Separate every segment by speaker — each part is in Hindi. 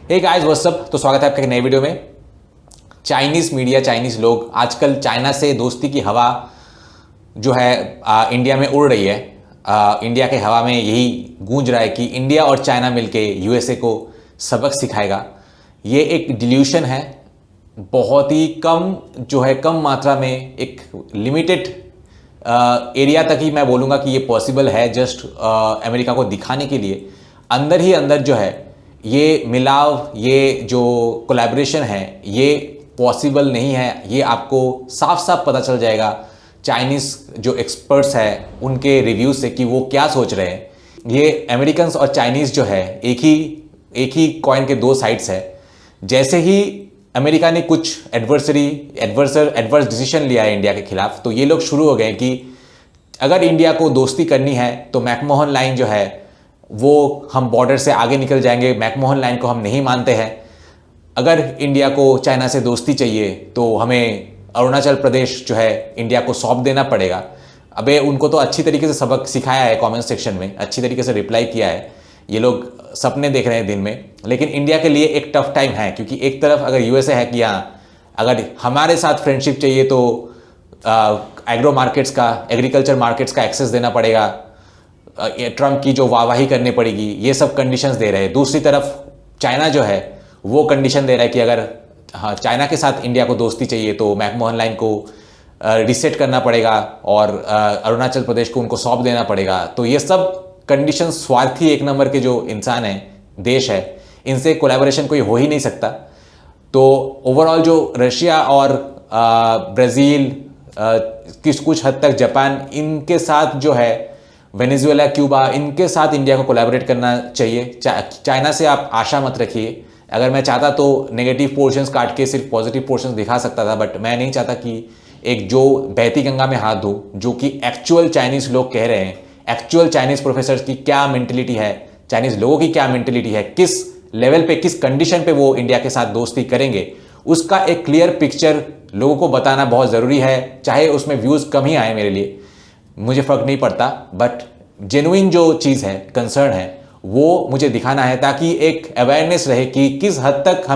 Speaker 1: Hey guys what's up. तो स्वागत है आपके एक नए वीडियो में। चाइनीज़ मीडिया, चाइनीज़ लोग आजकल चाइना से दोस्ती की हवा जो है इंडिया में उड़ रही है। इंडिया के हवा में यही गूंज रहा है कि इंडिया और चाइना मिलके यूएसए को सबक सिखाएगा। ये एक डिल्यूशन है, बहुत ही कम जो है कम मात्रा में, एक लिमिटेड एरिया तक ही मैं बोलूँगा कि ये पॉसिबल है, जस्ट अमेरिका को दिखाने के लिए। अंदर ही अंदर जो है ये मिलाव, ये जो कोलैबोरेशन है, ये पॉसिबल नहीं है। ये आपको साफ साफ पता चल जाएगा चाइनीज़ जो एक्सपर्ट्स हैं उनके रिव्यू से कि वो क्या सोच रहे हैं। ये अमेरिकन्स और चाइनीज़ जो है एक ही कॉइन के दो साइड्स है। जैसे ही अमेरिका ने कुछ एडवर्स डिसीजन लिया है इंडिया के खिलाफ, तो ये लोग शुरू हो गए कि अगर इंडिया को दोस्ती करनी है तो मैकमोहन लाइन जो है वो हम बॉर्डर से आगे निकल जाएंगे। मैकमोहन लाइन को हम नहीं मानते हैं। अगर इंडिया को चाइना से दोस्ती चाहिए तो हमें अरुणाचल प्रदेश जो है इंडिया को सौंप देना पड़ेगा। अबे उनको तो अच्छी तरीके से सबक सिखाया है, कमेंट सेक्शन में अच्छी तरीके से रिप्लाई किया है। ये लोग सपने देख रहे हैं दिन में, लेकिन इंडिया के लिए एक टफ टाइम है, क्योंकि एक तरफ अगर यूएसए है कि हाँ अगर हमारे साथ फ्रेंडशिप चाहिए तो एग्रो मार्केट्स का, एग्रीकल्चर मार्केट्स का एक्सेस देना पड़ेगा, ट्रम्प की जो वाहवाही करनी पड़ेगी, ये सब कंडीशंस दे रहे हैं। दूसरी तरफ चाइना जो है वो कंडीशन दे रहा है कि अगर हाँ चाइना के साथ इंडिया को दोस्ती चाहिए तो मैकमोहन लाइन को रिसेट करना पड़ेगा और अरुणाचल प्रदेश को उनको सौंप देना पड़ेगा। तो ये सब कंडीशन स्वार्थी एक नंबर के जो इंसान हैं, देश है, इनसे कोलैबोरेशन कोई हो ही नहीं सकता। तो ओवरऑल जो रशिया और ब्राज़ील, कुछ हद तक जापान, इनके साथ जो है वेनेजुएला, क्यूबा, इनके साथ इंडिया को कोलैबोरेट करना चाहिए। चाइना से आप आशा मत रखिए। अगर मैं चाहता तो नेगेटिव पोर्शंस काट के सिर्फ पॉजिटिव पोर्शंस दिखा सकता था, बट मैं नहीं चाहता कि एक जो बहती गंगा में हाथ दूँ, जो कि एक्चुअल चाइनीज़ लोग कह रहे हैं, एक्चुअल चाइनीज़ प्रोफेसर्स की क्या मेंटलिटी है, चाइनीज़ लोगों की क्या मेंटलिटी है, किस लेवल पे, किस कंडीशन पे वो इंडिया के साथ दोस्ती करेंगे, उसका एक क्लियर पिक्चर लोगों को बताना बहुत ज़रूरी है। चाहे उसमें व्यूज़ कम ही आए, मेरे लिए मुझे फ़र्क नहीं पड़ता, बट जेन्युइन जो चीज़ है, कंसर्न है, वो मुझे दिखाना है, ताकि एक अवेयरनेस रहे कि किस हद तक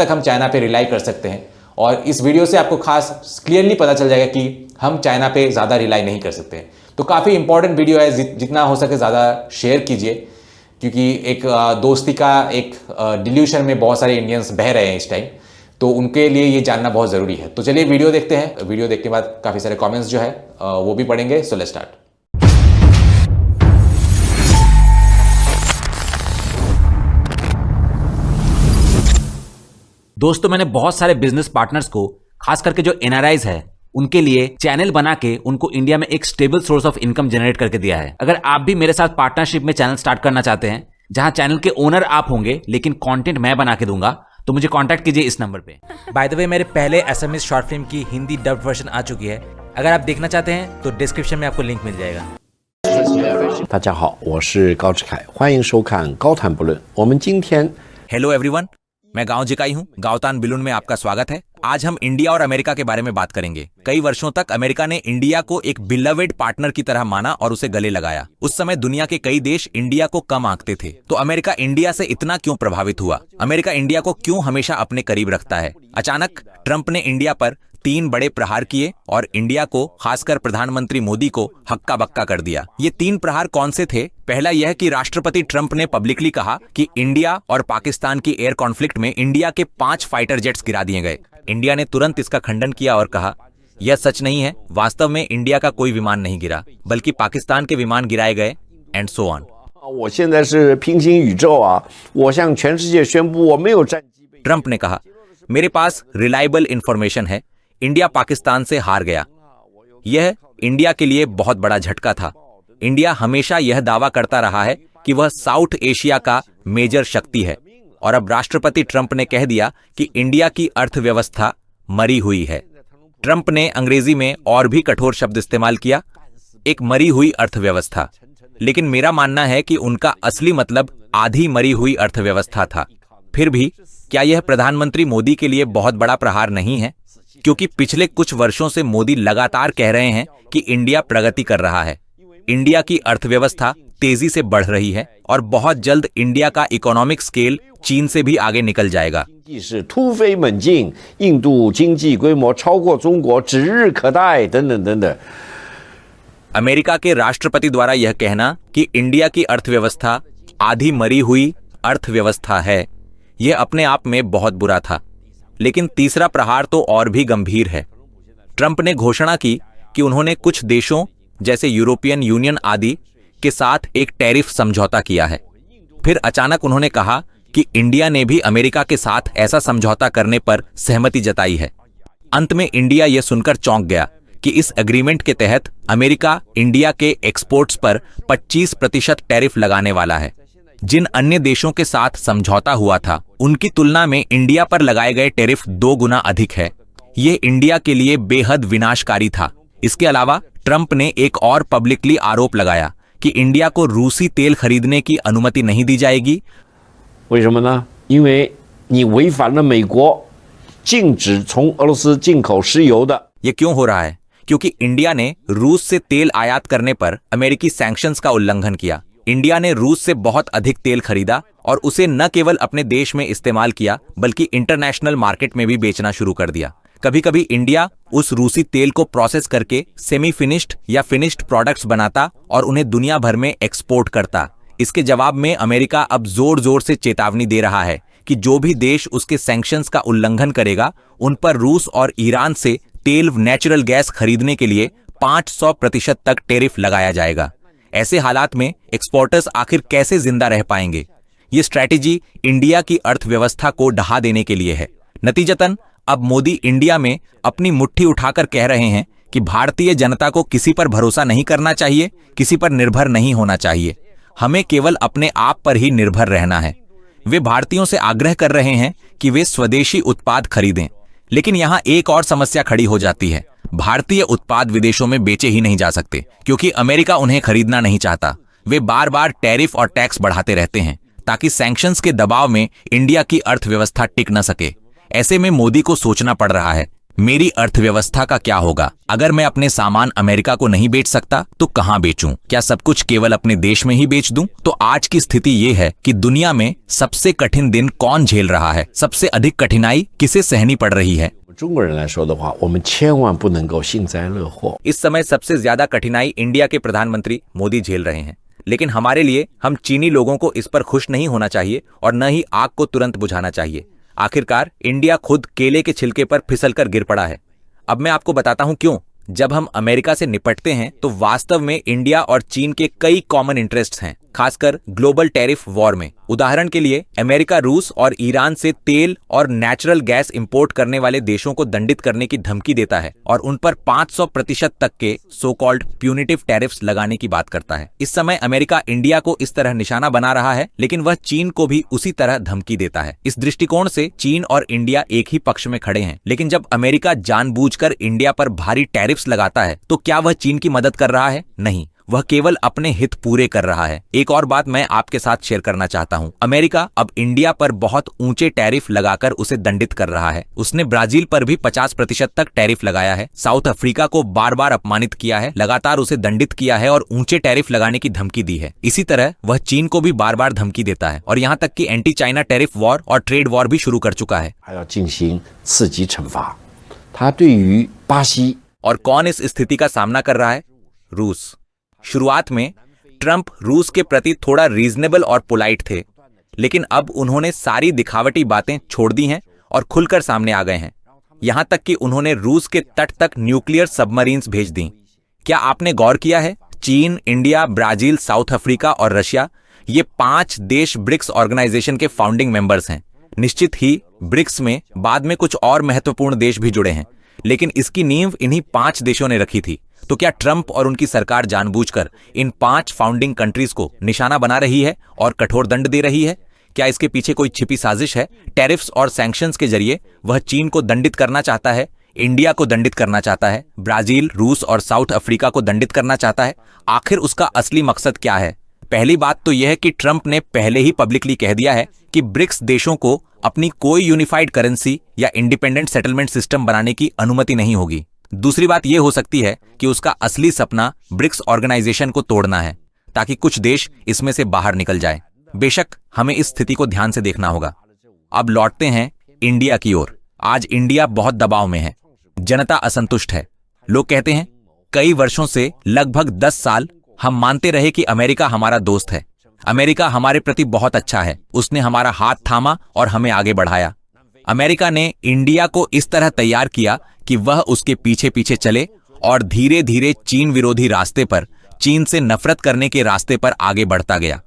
Speaker 1: हम चाइना पे रिलाई कर सकते हैं। और इस वीडियो से आपको खास क्लियरली पता चल जाएगा कि हम चाइना पे ज़्यादा रिलाई नहीं कर सकते हैं। तो काफ़ी इंपॉर्टेंट वीडियो है, जितना हो सके ज़्यादा शेयर कीजिए, क्योंकि एक दोस्ती का एक डिल्यूशन में बहुत सारे इंडियंस बह रहे हैं इस टाइम, तो उनके लिए ये जानना बहुत ज़रूरी है। तो चलिए वीडियो देखते हैं। वीडियो देखने के बाद काफ़ी सारे कमेंट्स जो है वो भी पढ़ेंगे। So let's start.
Speaker 2: दोस्तों, मैंने बहुत सारे बिजनेस पार्टनर्स को, खास करके जो एनआरआईज है, उनके लिए चैनल बना के उनको इंडिया में एक stable source of income generate करके दिया है। अगर आप भी मेरे साथ पार्टनरशिप में चैनल स्टार्ट करना चाहते हैं, जहां चैनल के ओनर आप होंगे लेकिन कंटेंट मैं बना के दूंगा, तो मुझे कांटेक्ट कीजिए इस नंबर पे। बाय द वे, मेरे पहले एसएमएस शॉर्ट फिल्म की हिंदी डब्ड वर्जन आ चुकी है। अगर आप देखना चाहते हैं तो डिस्क्रिप्शन में आपको लिंक मिल जाएगा।
Speaker 3: 大家好，我是高志凯，欢迎收看《高谈不论》。我们今天
Speaker 2: हेलो एवरीवन, मैं गांव जिकाई हूं। गांवतान बिलुन में आपका स्वागत है। आज हम इंडिया और अमेरिका के बारे में बात करेंगे। कई वर्षों तक अमेरिका ने इंडिया को एक बिलवेड पार्टनर की तरह माना और उसे गले लगाया। उस समय दुनिया के कई देश इंडिया को कम आंकते थे। तो अमेरिका इंडिया से इतना क्यों प्रभावित हुआ? अमेरिका इंडिया को क्यों हमेशा अपने करीब रखता है? अचानक ट्रंप ने इंडिया पर 3 बड़े प्रहार किए और इंडिया को, खासकर प्रधानमंत्री मोदी को, हक्का बक्का कर दिया। ये 3 प्रहार कौन से थे? पहला यह कि राष्ट्रपति ट्रंप ने पब्लिकली कहा कि इंडिया और पाकिस्तान की एयर कॉन्फ्लिक्ट में इंडिया के 5 फाइटर जेट्स गिरा दिए गए। इंडिया ने तुरंत इसका खंडन किया और कहा यह सच नहीं है, वास्तव में इंडिया का कोई विमान नहीं गिरा, बल्कि पाकिस्तान के विमान गिराए गए, एंड सो ऑन।
Speaker 3: 我现在是平行宇宙啊，我向全世界宣布我没有战机被
Speaker 2: ट्रंप ने कहा मेरे पास रिलायबल इंफॉर्मेशन है, इंडिया पाकिस्तान से हार गया। यह इंडिया के लिए बहुत बड़ा झटका था। इंडिया हमेशा यह दावा करता रहा है कि वह साउथ एशिया का मेजर शक्ति है, और अब राष्ट्रपति ट्रंप ने कह दिया कि इंडिया की अर्थव्यवस्था मरी हुई है। ट्रंप ने अंग्रेजी में और भी कठोर शब्द इस्तेमाल किया, एक मरी हुई अर्थव्यवस्था। लेकिन मेरा मानना है कि उनका असली मतलब आधी मरी हुई अर्थव्यवस्था था। फिर भी क्या यह प्रधानमंत्री मोदी के लिए बहुत बड़ा प्रहार नहीं है? क्योंकि पिछले कुछ वर्षों से मोदी लगातार कह रहे हैं कि इंडिया प्रगति कर रहा है। इंडिया की अर्थव्यवस्था तेजी से बढ़ रही है और बहुत जल्द इंडिया का इकोनॉमिक स्केल चीन से भी आगे निकल जाएगा।
Speaker 3: 经济是突飞猛进，印度经济规模超过中国，指日可待，等等等等。
Speaker 2: अमेरिका के राष्ट्रपति द्वारा यह कहना कि इंडिया की अर्थव्यवस्था आधी मरी हुई अर्थव्यवस्था है, यह अपने आप में बहुत बुरा था। लेकिन तीसरा प्रहार तो और भी गंभीर है। ट्रंप ने घोषणा की कि उन्होंने कुछ देशों जैसे यूरोपियन यूनियन आदि के साथ एक टैरिफ समझौता किया है। फिर अचानक उन्होंने कहा कि इंडिया ने भी अमेरिका के साथ ऐसा समझौता करने पर सहमति जताई है। अंत में इंडिया यह सुनकर चौंक गया कि इस एग्रीमेंट के तहत अमेरिका इंडिया के एक्सपोर्ट्स पर 25% टैरिफ लगाने वाला है। जिन अन्य देशों के साथ समझौता हुआ था उनकी तुलना में इंडिया पर लगाए गए टैरिफ 2 गुना अधिक है। ये इंडिया के लिए बेहद विनाशकारी था। इसके अलावा ट्रंप ने एक और पब्लिकली आरोप लगाया कि इंडिया को रूसी तेल खरीदने की अनुमति नहीं दी जाएगी।
Speaker 3: 为什么呢？因为你违反了美国禁止从俄罗斯进口石油的。
Speaker 2: ये क्यों हो रहा है? क्योंकि इंडिया ने रूस से तेल आयात करने पर अमेरिकी सैंक्शंस का उल्लंघन किया। इंडिया ने रूस से बहुत अधिक तेल खरीदा और उसे न केवल अपने देश में इस्तेमाल किया बल्कि इंटरनेशनल मार्केट में भी बेचना शुरू कर दिया। कभी कभी इंडिया उस रूसी तेल को प्रोसेस करके सेमी फिनिश्ड या फिनिश्ड प्रोडक्ट्स बनाता और उन्हें दुनिया भर में एक्सपोर्ट करता। इसके जवाब में अमेरिका अब जोर जोर से चेतावनी दे रहा है कि जो भी देश उसके सैंक्शंस का उल्लंघन करेगा उन पर रूस और ईरान से तेल नेचुरल गैस खरीदने के लिए 500% तक टैरिफ लगाया जाएगा। ऐसे हालात में एक्सपोर्टर्स आखिर कैसे जिंदा रह पाएंगे? ये स्ट्रैटेजी इंडिया की अर्थव्यवस्था को ढहा देने के लिए है। नतीजतन अब मोदी इंडिया में अपनी मुट्ठी उठाकर कह रहे हैं कि भारतीय जनता को किसी पर भरोसा नहीं करना चाहिए, किसी पर निर्भर नहीं होना चाहिए। हमें केवल अपने आप पर ही निर्भर रहना है। वे भारतीयों से आग्रह कर रहे हैं कि वे स्वदेशी उत्पाद खरीदें। लेकिन यहाँ एक और समस्या खड़ी हो जाती है। भारतीय उत्पाद विदेशों में बेचे ही नहीं जा सकते क्योंकि अमेरिका उन्हें खरीदना नहीं चाहता। वे बार बार टैरिफ और टैक्स बढ़ाते रहते हैं ताकि सैंक्शंस के दबाव में इंडिया की अर्थव्यवस्था टिक न सके। ऐसे में मोदी को सोचना पड़ रहा है, मेरी अर्थव्यवस्था का क्या होगा? अगर मैं अपने सामान अमेरिका को नहीं बेच सकता तो कहां बेचूं? क्या सब कुछ केवल अपने देश में ही बेच दूं? तो आज की स्थिति ये है कि दुनिया में सबसे कठिन दिन कौन झेल रहा है? सबसे अधिक कठिनाई किसे सहनी पड़ रही है?
Speaker 3: 中国人来说的话，我们千万不能够幸灾乐祸。
Speaker 2: इस समय सबसे ज्यादा कठिनाई इंडिया के प्रधानमंत्री मोदी झेल रहे हैं। लेकिन हमारे लिए हम चीनी लोगों को इस पर खुश नहीं होना चाहिए और न ही आग को तुरंत बुझाना चाहिए। आखिरकार इंडिया खुद केले के छिलके पर फिसलकर गिर पड़ा है। अब मैं आपको बताता हूं क्यों। जब हम अमेरिका से निपटते हैं तो वास्तव में इंडिया और चीन के कई कॉमन इंटरेस्ट्स हैं, खासकर ग्लोबल टैरिफ वॉर में। उदाहरण के लिए अमेरिका रूस और ईरान से तेल और नेचुरल गैस इंपोर्ट करने वाले देशों को दंडित करने की धमकी देता है और उन पर 500% तक के सो कॉल्ड प्यूनिटिव टैरिफ्स लगाने की बात करता है। इस समय अमेरिका इंडिया को इस तरह निशाना बना रहा है, लेकिन वह चीन को भी उसी तरह धमकी देता है। इस दृष्टिकोण से चीन और इंडिया एक ही पक्ष में खड़े हैं। लेकिन जब अमेरिका जानबूझकर इंडिया पर भारी टैरिफ्स लगाता है तो क्या वह चीन की मदद कर रहा है? नहीं, वह केवल अपने हित पूरे कर रहा है। एक और बात मैं आपके साथ शेयर करना चाहता हूं। अमेरिका अब इंडिया पर बहुत ऊंचे टैरिफ लगाकर उसे दंडित कर रहा है। उसने ब्राजील पर भी 50% तक टैरिफ लगाया है। साउथ अफ्रीका को बार बार अपमानित किया है, लगातार उसे दंडित किया है और ऊंचे टैरिफ लगाने की धमकी दी है। इसी तरह वह चीन को भी बार बार धमकी देता है और यहाँ तक कि एंटी चाइना टैरिफ वॉर और ट्रेड वॉर भी शुरू कर चुका है।
Speaker 3: 还要进行刺激惩罚。他对于巴西
Speaker 2: और कौन इस स्थिति का सामना कर रहा है? रूस। शुरुआत में ट्रंप रूस के प्रति थोड़ा रीजनेबल और पोलाइट थे, लेकिन अब उन्होंने सारी दिखावटी बातें छोड़ दी हैं और खुलकर सामने आ गए हैं। यहां तक कि उन्होंने रूस के तट तक न्यूक्लियर सबमरीन्स भेज दी। क्या आपने गौर किया है? चीन, इंडिया, ब्राजील, साउथ अफ्रीका और रशिया, ये 5 देश ब्रिक्स ऑर्गेनाइजेशन के फाउंडिंग मेंबर्स हैं। निश्चित ही ब्रिक्स में बाद में कुछ और महत्वपूर्ण देश भी जुड़े हैं, लेकिन इसकी नींव इन्हीं 5 देशों ने रखी थी। तो क्या ट्रंप और उनकी सरकार जानबूझकर इन 5 फाउंडिंग कंट्रीज को निशाना बना रही है और कठोर दंड दे रही है? क्या इसके पीछे कोई छिपी साजिश है? टैरिफ्स और सैंक्शंस के जरिए वह चीन को दंडित करना चाहता है, इंडिया को दंडित करना चाहता है, ब्राजील, रूस और साउथ अफ्रीका को दंडित करना चाहता है। आखिर उसका असली मकसद क्या है? पहली बात तो यह है कि ट्रंप ने पहले ही पब्लिकली कह दिया है कि ब्रिक्स देशों को अपनी कोई यूनिफाइड करेंसी या इंडिपेंडेंट सेटलमेंट सिस्टम बनाने की अनुमति नहीं होगी। दूसरी बात यह हो सकती है कि उसका असली सपना ब्रिक्स ऑर्गेनाइजेशन को तोड़ना है। ताकि कुछ देश इसमें से बाहर निकल जाए। बेशक हमें इस स्थिति को ध्यान से देखना होगा। अब लौटते हैं इंडिया की ओर। आज इंडिया बहुत दबाव में है, जनता असंतुष्ट है। लोग कहते हैं कई वर्षों से लगभग 10 साल हम मानते रहे कि अमेरिका हमारा दोस्त है, अमेरिका हमारे प्रति बहुत अच्छा है, उसने हमारा हाथ थामा और हमें आगे बढ़ाया। अमेरिका ने इंडिया को इस तरह तैयार किया कि वह उसके पीछे पीछे चले और धीरे धीरे चीन विरोधी रास्ते पर, चीन से नफरत करने के रास्ते पर आगे बढ़ता गया।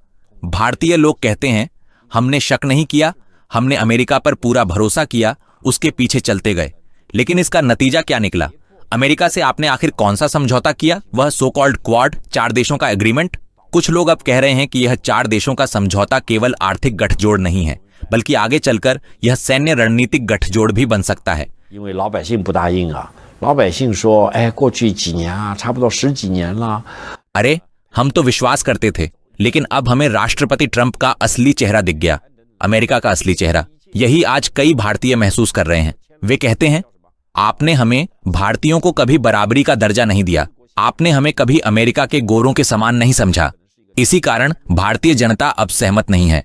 Speaker 2: भारतीय लोग कहते हैं हमने शक नहीं किया, हमने अमेरिका पर पूरा भरोसा किया, उसके पीछे चलते गए। लेकिन इसका नतीजा क्या निकला? अमेरिका से आपने आखिर कौन सा समझौता किया? वह सो कॉल्ड क्वाड, 4 देशों का एग्रीमेंट। कुछ लोग अब कह रहे हैं कि यह 4 देशों का समझौता केवल आर्थिक गठजोड़ नहीं है, बल्कि आगे चलकर यह सैन्य रणनीतिक गठजोड़ भी बन सकता है।
Speaker 3: 因为老百姓不答应啊，老百姓说，哎，过去几年啊，差不多10几年了。
Speaker 2: अरे हम तो विश्वास करते थे, लेकिन अब हमें राष्ट्रपति ट्रंप का असली चेहरा दिख गया, अमेरिका का असली चेहरा। यही आज कई भारतीय महसूस कर रहे हैं। वे कहते हैं आपने हमें भारतीयों को कभी बराबरी का दर्जा नहीं दिया, आपने हमें कभी अमेरिका के गोरों के समान नहीं समझा। इसी कारण भारतीय जनता अब सहमत नहीं है।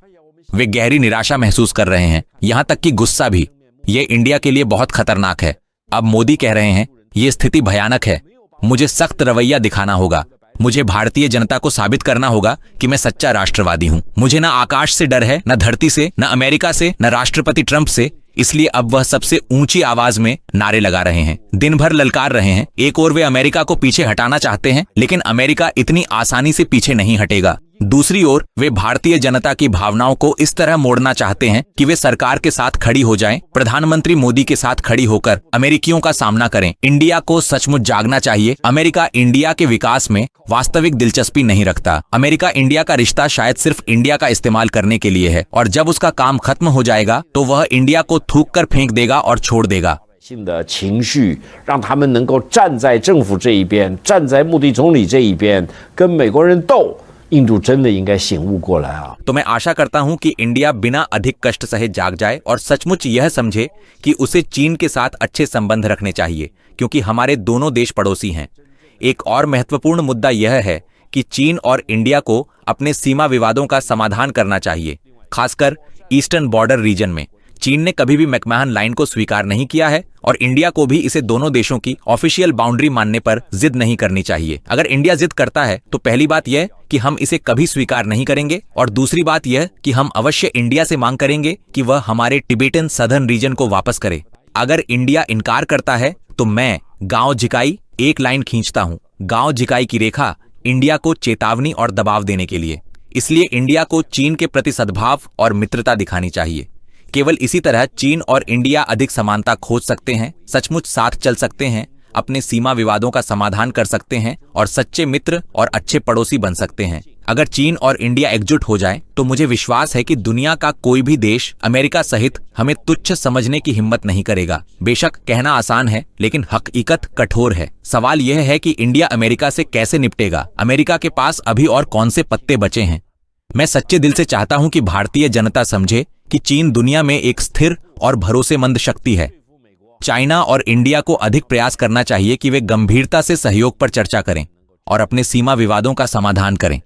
Speaker 2: वे गहरी निराशा महसूस कर रहे हैं, यहां तक कि गुस्सा भी। ये इंडिया के लिए बहुत खतरनाक है। अब मोदी कह रहे हैं ये स्थिति भयानक है, मुझे सख्त रवैया दिखाना होगा, मुझे भारतीय जनता को साबित करना होगा कि मैं सच्चा राष्ट्रवादी हूं। मुझे ना आकाश से डर है, ना धरती से, ना अमेरिका से, ना राष्ट्रपति ट्रंप से। इसलिए अब वह सबसे ऊंची आवाज में नारे लगा रहे हैं, दिन भर ललकार रहे हैं। एक ओर वे अमेरिका को पीछे हटाना चाहते हैं, लेकिन अमेरिका इतनी आसानी से पीछे नहीं हटेगा। दूसरी ओर वे भारतीय जनता की भावनाओं को इस तरह मोड़ना चाहते हैं कि वे सरकार के साथ खड़ी हो जाएं, प्रधानमंत्री मोदी के साथ खड़ी होकर अमेरिकियों का सामना करें। इंडिया को सचमुच जागना चाहिए। अमेरिका इंडिया के विकास में वास्तविक दिलचस्पी नहीं रखता। अमेरिका इंडिया का रिश्ता शायद सिर्फ इंडिया का इस्तेमाल करने के लिए है, और जब उसका काम खत्म हो जाएगा तो वह इंडिया को थूक कर फेंक देगा और छोड़ देगा।
Speaker 3: 性的情绪，让他们能够站在政府这一边，站在穆迪总理这一边，跟美国人斗。印度真的应该醒悟过来啊！
Speaker 2: तो मैं आशा करता हूं कि इंडिया बिना अधिक कष्ट सहे जाग जाए और सचमुच यह समझे कि उसे चीन के साथ अच्छे संबंध रखने चाहिए, क्योंकि हमारे दोनों देश पड़ोसी हैं। एक और महत्वपूर्ण मुद्दा यह है कि चीन और इंडिया को अपने सीमा विवादों का समाधान करना चाहिए, खासकर ईस्टर्न बॉर्डर रीजन में। चीन ने कभी भी मैकमहन लाइन को स्वीकार नहीं किया है और इंडिया को भी इसे दोनों देशों की ऑफिशियल बाउंड्री मानने पर जिद नहीं करनी चाहिए। अगर इंडिया जिद करता है तो पहली बात यह कि हम इसे कभी स्वीकार नहीं करेंगे, और दूसरी बात यह कि हम अवश्य इंडिया से मांग करेंगे कि वह हमारे टिबेटन सदर्न रीजन को वापस करे। अगर इंडिया इनकार करता है तो मैं गांव जिकाई एक लाइन खींचता हूं, गांव जिकाई की रेखा इंडिया को चेतावनी और दबाव देने के लिए। इसलिए इंडिया को चीन के प्रति सद्भाव और मित्रता दिखानी चाहिए। केवल इसी तरह चीन और इंडिया अधिक समानता खोज सकते हैं, सचमुच साथ चल सकते हैं, अपने सीमा विवादों का समाधान कर सकते हैं और सच्चे मित्र और अच्छे पड़ोसी बन सकते हैं। अगर चीन और इंडिया एकजुट हो जाएं, तो मुझे विश्वास है कि दुनिया का कोई भी देश अमेरिका सहित हमें तुच्छ समझने की हिम्मत नहीं करेगा। बेशक कहना आसान है, लेकिन हकीकत कठोर है। सवाल यह है कि इंडिया अमेरिका से कैसे निपटेगा। अमेरिका के पास अभी और कौन से पत्ते बचे हैं। मैं सच्चे दिल से चाहता हूं कि भारतीय जनता समझे कि चीन दुनिया में एक स्थिर और भरोसेमंद शक्ति है। चाइना और इंडिया को अधिक प्रयास करना चाहिए कि वे गंभीरता से सहयोग पर चर्चा करें और अपने सीमा विवादों का समाधान करें।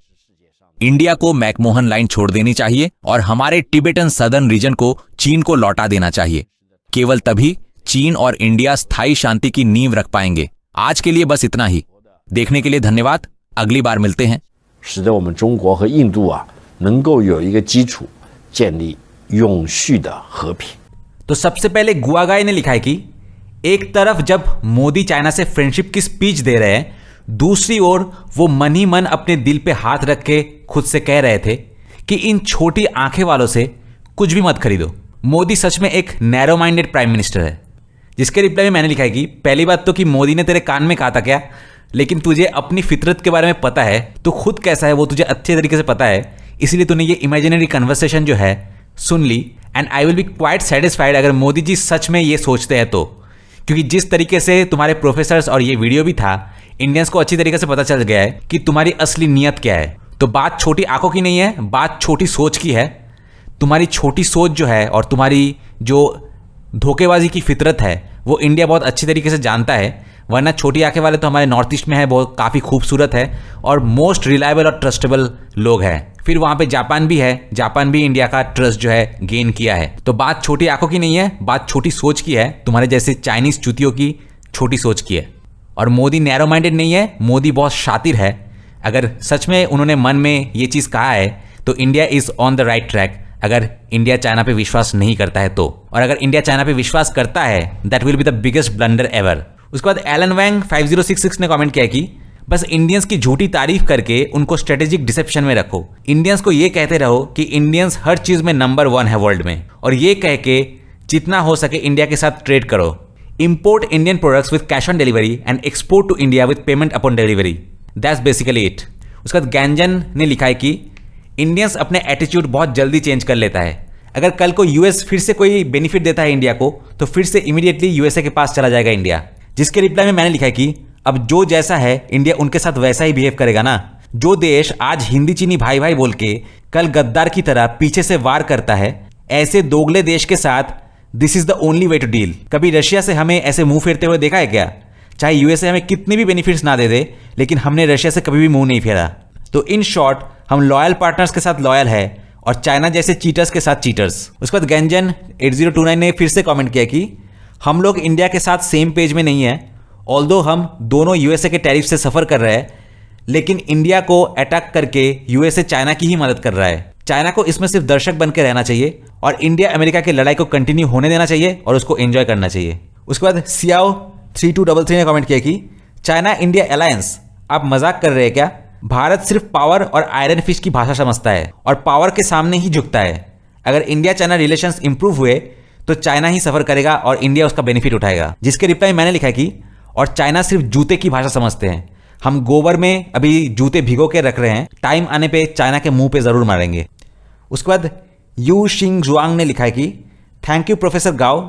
Speaker 2: इंडिया को मैकमोहन लाइन छोड़ देनी चाहिए और हमारे टिबेटन सदर्न रीजन को चीन को लौटा देना चाहिए। केवल तभी चीन और इंडिया स्थायी शांति की नींव रख पाएंगे। आज के लिए बस इतना ही। देखने के लिए धन्यवाद। अगली बार मिलते हैं।
Speaker 3: 使得我们中国和印度啊能够有一个基础，建立永续的和平。
Speaker 4: तो सबसे पहले गुआगाई ने लिखा है कि एक तरफ जब मोदी चाइना से फ्रेंडशिप की स्पीच दे रहे हैं, दूसरी ओर वो मन ही मन अपने दिल पे हाथ रख के खुद से कह रहे थे कि इन छोटी आंखें वालों से कुछ भी मत खरीदो। मोदी सच में एक नैरो माइंडेड प्राइम मिनिस्टर है। जिसके रिप्लाई में मैंने लिखा है कि पहली बात तो कि मोदी ने तेरे कान में कहा था क्या, लेकिन तुझे अपनी फितरत के बारे में पता है, तो खुद कैसा है वो तुझे अच्छे तरीके से पता है, इसलिए तूने ये इमेजिनरी कन्वर्सेशन जो है सुन ली। And I will be quite satisfied अगर मोदी जी सच में ये सोचते हैं तो, क्योंकि जिस तरीके से तुम्हारे प्रोफेसर्स और ये वीडियो भी था, इंडियंस को अच्छी तरीके से पता चल गया है कि तुम्हारी असली नीयत क्या है। तो बात छोटी आंखों की नहीं है, बात छोटी सोच की है। तुम्हारी छोटी सोच जो है और तुम्हारी जो धोखेबाजी की फितरत है वो इंडिया बहुत अच्छी तरीके से जानता है। वरना छोटी आंखें वाले तो हमारे नॉर्थ ईस्ट में है, वो काफ़ी खूबसूरत है और मोस्ट रिलायबल और ट्रस्टेबल लोग हैं। फिर वहाँ पे जापान भी है, जापान भी इंडिया का ट्रस्ट जो है गेन किया है। तो बात छोटी आंखों की नहीं है, बात छोटी सोच की है, तुम्हारे जैसे चाइनीज चूतियों की छोटी सोच की है। और मोदी नैरो माइंडेड नहीं है, मोदी बहुत शातिर है। अगर सच में उन्होंने मन में ये चीज़ कहा है तो India is on the right track. अगर इंडिया चाइना पे विश्वास नहीं करता है तो, और अगर इंडिया चाइना पे विश्वास करता है that will be the biggest blunder ever. उसके बाद एलन वैंग 5066 ने कमेंट किया कि बस इंडियंस की झूठी तारीफ करके उनको स्ट्रेटेजिक डिसेप्शन में रखो। इंडियंस को ये कहते रहो कि इंडियंस हर चीज़ में नंबर 1 है वर्ल्ड में, और ये कह के जितना हो सके इंडिया के साथ ट्रेड करो। Import Indian products with cash on delivery and export to India with payment upon delivery, that's basically it. उसके बाद गैंजन ने लिखा है कि इंडियंस अपने एटीट्यूड बहुत जल्दी चेंज कर लेता है। अगर कल को यूएस फिर से कोई बेनिफिट देता है इंडिया को तो फिर से इमीडिएटली यूएसए के पास चला जाएगा इंडिया। जिसके रिप्लाई में मैंने लिखा है कि अब जो जैसा है इंडिया उनके साथ वैसा ही बिहेव करेगा ना। जो देश आज हिंदी चीनी भाई भाई बोल के कल गद्दार की तरह पीछे से वार करता है, ऐसे दोगले देश के साथ this is the only way to deal. कभी रशिया से हमें ऐसे मुंह फेरते हुए देखा है क्या? चाहे यूएसए हमें कितनी भी बेनिफिट्स ना दे दे, लेकिन हमने रशिया से कभी भी मुंह नहीं फेरा। तो इन शॉर्ट हम लॉयल पार्टनर्स के साथ लॉयल है और चाइना जैसे चीटर्स के साथ चीटर्स। उसके बाद गंजन 8029 ने फिर से कमेंट किया कि हम लोग इंडिया के साथ सेम पेज में नहीं है। ऑल्दो हम दोनों यूएसए के टैरिफ से सफ़र कर रहे हैं, लेकिन इंडिया को अटैक करके यूएसए चाइना की ही मदद कर रहा है। चाइना को इसमें सिर्फ दर्शक बन के रहना चाहिए और इंडिया अमेरिका की लड़ाई को कंटिन्यू होने देना चाहिए और उसको एंजॉय करना चाहिए। उसके बाद सियाओ 3233 ने कमेंट किया कि चाइना इंडिया अलायंस, आप मजाक कर रहे हैं क्या? भारत सिर्फ पावर और आयरन फिश की भाषा समझता है और पावर के सामने ही झुकता है। अगर इंडिया चाइना रिलेशंस इंप्रूव हुए तो चाइना ही सफर करेगा और इंडिया उसका बेनिफिट उठाएगा। जिसके रिप्लाई मैंने लिखा है कि और चाइना सिर्फ जूते की भाषा समझते हैं। हम गोबर में अभी जूते भिगो के रख रहे हैं, टाइम आने पे चाइना के मुंह पे जरूर मारेंगे। उसके बाद यू शिंग जुआंग ने लिखा है कि थैंक यू प्रोफेसर गाओ,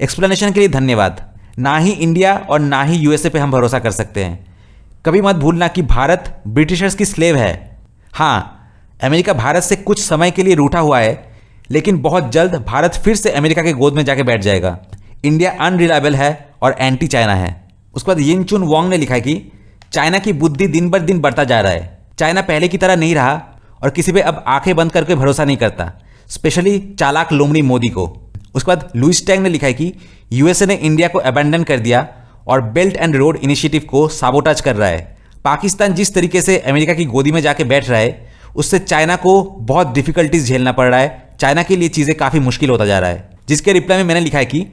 Speaker 4: एक्सप्लेनेशन के लिए धन्यवाद। ना ही इंडिया और ना ही यूएसए पे हम भरोसा कर सकते हैं। कभी मत भूलना कि भारत ब्रिटिशर्स की स्लेव है। हाँ, अमेरिका भारत से कुछ समय के लिए रूठा हुआ है, लेकिन बहुत जल्द भारत फिर से अमेरिका के गोद में जाके बैठ जाएगा। इंडिया अनरिलायबल है और एंटी चाइना है। उसके बाद यिन चुन वांग ने लिखा है कि चाइना की बुद्धि दिन बर दिन बढ़ता जा रहा है। चाइना पहले की तरह नहीं रहा और किसी पे अब आंखें बंद करके भरोसा नहीं करता, स्पेशली चालाक लोमड़ी मोदी को। उसके बाद लुइस टैंग ने लिखा है कि यूएसए ने इंडिया को अबैंडन कर दिया और बेल्ट एंड रोड इनिशिएटिव को साबोटाज कर रहा है। पाकिस्तान जिस तरीके से अमेरिका की गोदी में जाके बैठ रहा है, उससे चाइना को बहुत डिफिकल्टीज झेलना पड़ रहा है। चाइना के लिए चीज़ें काफ़ी मुश्किल होता जा रहा है। जिसके रिप्लाई में मैंने लिखा है कि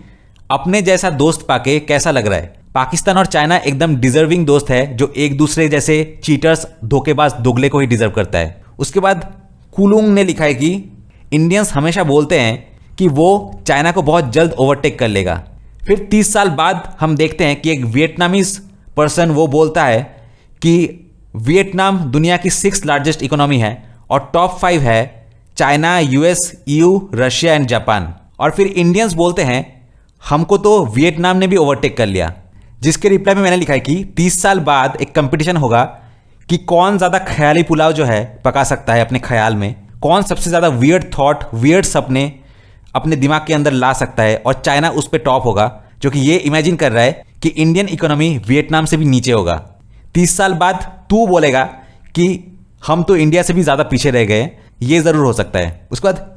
Speaker 4: अपने जैसा दोस्त पाके कैसा लग रहा है? पाकिस्तान और चाइना एकदम डिजर्विंग दोस्त है जो एक दूसरे जैसे चीटर्स, धोखेबाज, दोगले को ही डिजर्व करता है। उसके बाद कुलुंग ने लिखा है कि इंडियंस हमेशा बोलते हैं कि वो चाइना को बहुत जल्द ओवरटेक कर लेगा। फिर 30 साल बाद हम देखते हैं कि एक वियतनामीज पर्सन वो बोलता है कि वियतनाम दुनिया की 6th लार्जेस्ट इकोनॉमी है और टॉप 5 है China, US, EU, Russia and Japan. और फिर इंडियंस बोलते हैं हमको तो वियतनाम ने भी ओवरटेक कर लिया। जिसके रिप्लाई में मैंने लिखा है कि 30 साल बाद एक कंपटीशन होगा कि कौन ज़्यादा ख्याली पुलाव जो है पका सकता है अपने ख्याल में, कौन सबसे ज़्यादा वियर्ड थॉट, वियर्ड सपने अपने दिमाग के अंदर ला सकता है, और चाइना उस पर टॉप होगा, जो कि ये इमेजिन कर रहा है कि इंडियन इकोनॉमी वियतनाम से भी नीचे होगा। 30 साल बाद तू बोलेगा कि हम तो इंडिया से भी ज़्यादा पीछे रह गए, ये ज़रूर हो सकता है। उसके बाद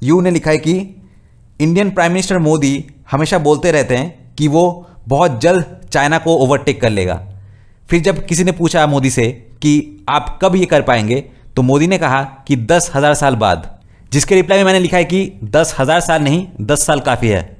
Speaker 4: यू ने लिखा है कि इंडियन प्राइम मिनिस्टर मोदी हमेशा बोलते रहते हैं कि वो बहुत जल्द चाइना को ओवरटेक कर लेगा। फिर जब किसी ने पूछा मोदी से कि आप कब ये कर पाएंगे, तो मोदी ने कहा कि 10,000 साल बाद। जिसके रिप्लाई में मैंने लिखा है कि 10,000 साल नहीं, 10 साल काफ़ी है।